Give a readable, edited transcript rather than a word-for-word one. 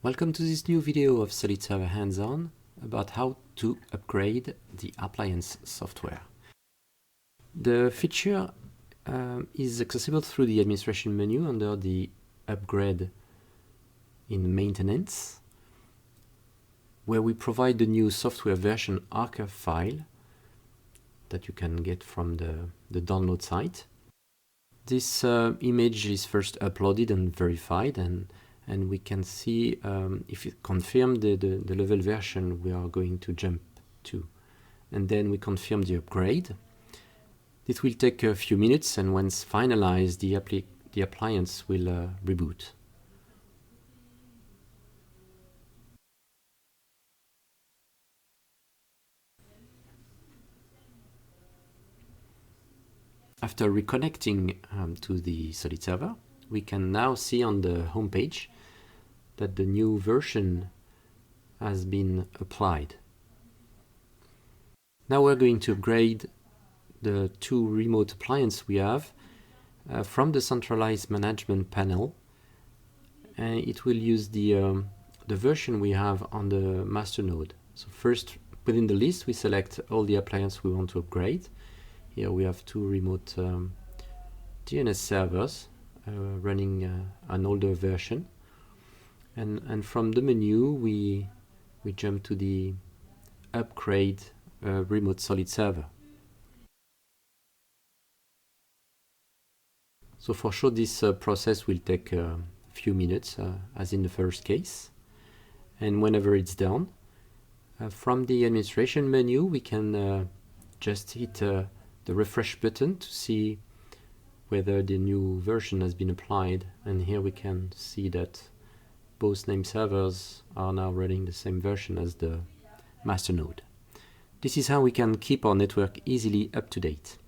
Welcome to this new video of SOLIDserver Hands-on about how to upgrade the appliance software. The feature is accessible through the administration menu under the Upgrade in Maintenance, where we provide the new software version archive file that you can get from the download site. This image is first uploaded and verified, and we can see if it confirms the level version we are going to jump to. And then we confirm the upgrade. It will take a few minutes, and once finalized, the appliance will reboot. After reconnecting to the SOLIDserver, we can now see on the home page that the new version has been applied. Now we're going to upgrade the two remote appliances we have from the centralized management panel. It will use the version we have on the master node. So first, within the list, we select all the appliances we want to upgrade. Here we have two remote DNS servers running an older version. And from the menu, we jump to the upgrade remote SOLIDserver. So for sure, this process will take a few minutes, as in the first case. And whenever it's done, from the administration menu, we can just hit the refresh button to see whether the new version has been applied. And here we can see that both name servers are now running the same version as the master node. This is how we can keep our network easily up to date.